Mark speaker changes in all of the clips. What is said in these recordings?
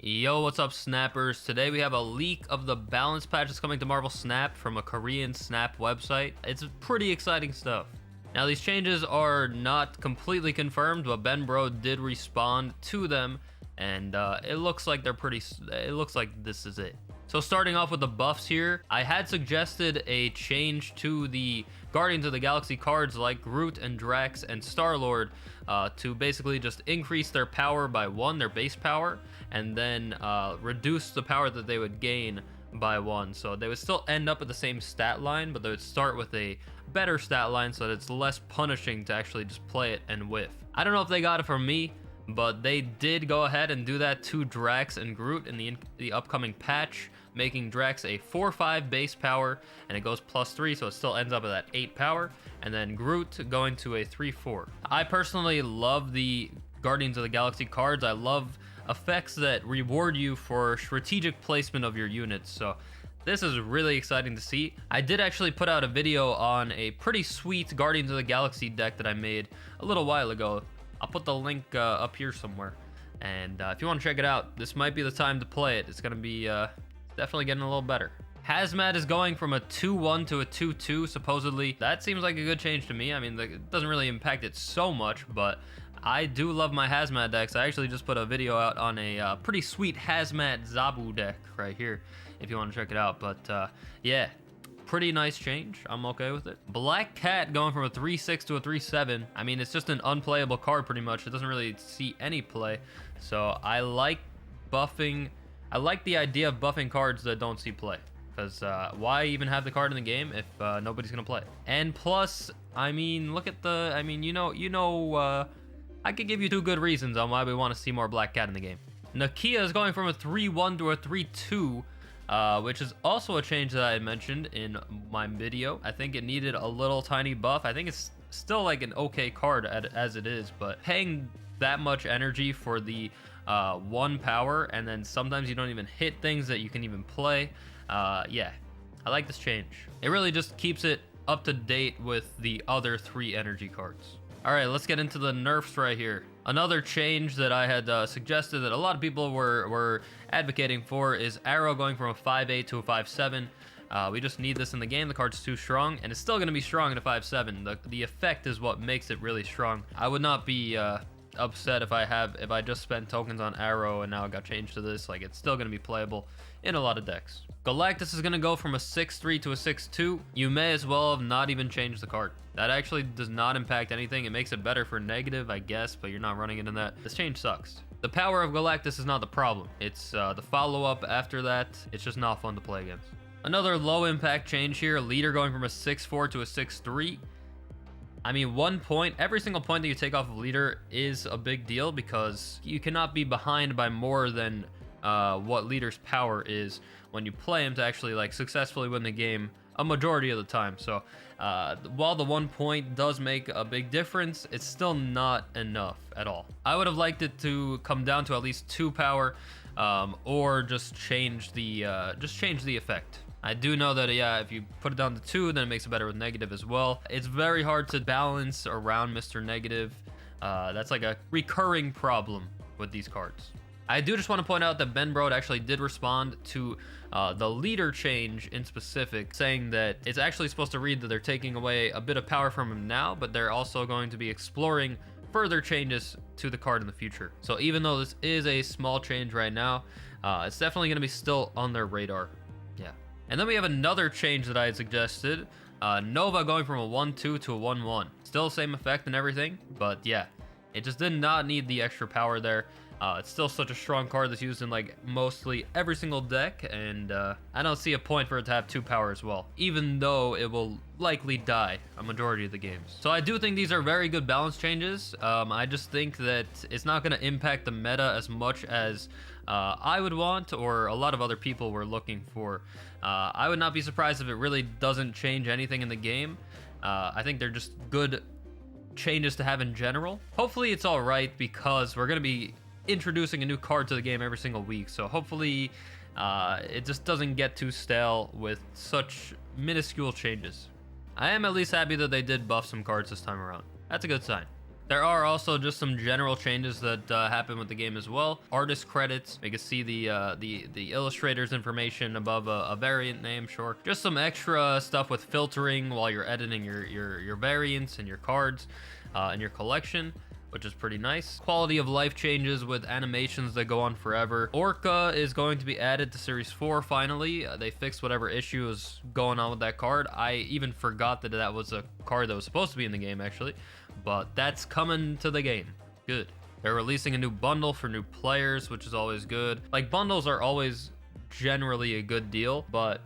Speaker 1: Yo, what's up, Snappers? Today we have a leak of the balance patch that's coming to Marvel Snap from a Korean Snap website. It's pretty exciting stuff. Now, these changes are not completely confirmed, but Ben Bro did respond to them, and it looks like it looks like this is it. So starting off with the buffs here, I had suggested a change to the Guardians of the Galaxy cards like Groot and Drax and Star-Lord to basically just increase their power by 1, their base power, and then reduce the power that they would gain by 1. So they would still end up at the same stat line, but they would start with a better stat line so that it's less punishing to actually just play it and whiff. I don't know if they got it from me, but they did go ahead and do that to Drax and Groot in the upcoming patch, making Drax a 4-5 base power, and it goes +3, so it still ends up at that 8 power, and then Groot going to a 3-4. I personally love the Guardians of the Galaxy cards. I love effects that reward you for strategic placement of your units, so this is really exciting to see. I did actually put out a video on a pretty sweet Guardians of the Galaxy deck that I made a little while ago. I'll put the link up here somewhere, and if you want to check it out, this might be the time to play it. It's going to be definitely getting a little better. Hazmat is going from a 2-1 to a 2-2, supposedly. That seems like a good change to me. I mean, it doesn't really impact it so much, but I do love my Hazmat decks. I actually just put a video out on a pretty sweet Hazmat Zabu deck right here, if you want to check it out. But yeah, pretty nice change. I'm okay with it. Black Cat going from a 3-6 to a 3-7. I mean, it's just an unplayable card pretty much. It doesn't really see any play. So I like buffing. I like the idea of buffing cards that don't see play, because why even have the card in the game if nobody's gonna play it? And plus, I mean, look at the, I mean, I could give you 2 good reasons on why we want to see more Black Cat in the game. Nakia is going from a 3-1 to a 3-2, which is also a change that I had mentioned in my video. I think it needed a little tiny buff. I think it's still like an okay card as it is, but paying that much energy for the 1 power, and then sometimes you don't even hit things that you can even play. Yeah, I like this change. It really just keeps it up to date with the other 3 energy cards. All right, let's get into the nerfs right here. Another change that I had suggested that a lot of people were advocating for is Arrow going from a 5-8 to a 5-7. We just need this in the game. The card's too strong, and it's still going to be strong at a 5-7. The effect is what makes it really strong. I would not be upset if I just spent tokens on Arrow and now it got changed to this. Like, it's still going to be playable in a lot of decks. Galactus is going to go from a 6-3 to a 6-2. You may as well have not even changed the card. That actually does not impact anything. It makes it better for negative, I guess, but you're not running it in that. This change sucks. The power of Galactus is not the problem. It's the follow-up after that. It's just not fun to play against. Another low impact change here. Leader going from a 6-4 to a 6-3. I mean, 1 point, every single point that you take off of Leader is a big deal, because you cannot be behind by more than what Leader's power is when you play him to actually like successfully win the game a majority of the time. So while the 1 point does make a big difference, it's still not enough at all. I would have liked it to come down to at least 2 power, or just change the effect. I do know that, yeah, if you put it down to 2, then it makes it better with negative as well. It's very hard to balance around Mr. Negative. That's like a recurring problem with these cards. I do just want to point out that Ben Brode actually did respond to the leader change in specific, saying that it's actually supposed to read that they're taking away a bit of power from him now, but they're also going to be exploring further changes to the card in the future. So even though this is a small change right now, it's definitely going to be still on their radar. Yeah. And then we have another change that I had suggested. Nova going from a 1-2 to a 1-1. Still the same effect and everything, but yeah, it just did not need the extra power there. It's still such a strong card that's used in like mostly every single deck, and I don't see a point for it to have 2 power as well, even though it will likely die a majority of the games. So I do think these are very good balance changes. I just think that it's not going to impact the meta as much as I would want, or a lot of other people were looking for. I would not be surprised if it really doesn't change anything in the game. I think they're just good changes to have in general. Hopefully it's all right, because we're going to be introducing a new card to the game every single week, so hopefully it just doesn't get too stale with such minuscule changes. I am at least happy that they did buff some cards this time around. That's a good sign. There are also just some general changes that happen with the game as well. Artist credits, you can see the illustrator's information above a variant name, sure. Just some extra stuff with filtering while you're editing your variants and your cards and your collection, which is pretty nice. Quality of life changes with animations that go on forever. Orca is going to be added to Series 4 finally. They fixed whatever issue is going on with that card. I even forgot that that was a card that was supposed to be in the game, actually. But that's coming to the game. Good. They're releasing a new bundle for new players, which is always good. Like, bundles are always generally a good deal, but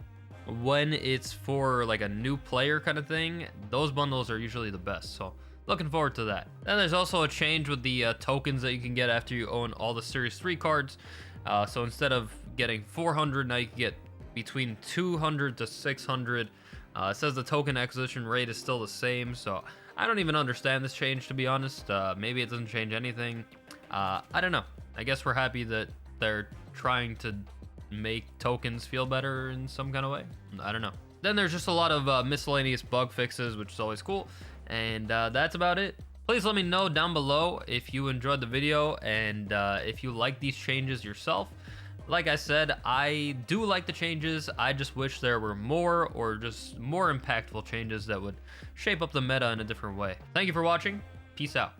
Speaker 1: when it's for like a new player kind of thing, those bundles are usually the best. So looking forward to that. Then there's also a change with the tokens that you can get after you own all the Series 3 cards. So instead of getting 400, now you can get between 200 to 600. It says the token acquisition rate is still the same, so I don't even understand this change, to be honest. Maybe it doesn't change anything. I don't know. I guess we're happy that they're trying to make tokens feel better in some kind of way. I don't know. Then there's just a lot of miscellaneous bug fixes, which is always cool. And that's about it. Please let me know down below if you enjoyed the video and if you like these changes yourself. Like I said, I do like the changes. I just wish there were more, or just more impactful changes that would shape up the meta in a different way. Thank you for watching. Peace out.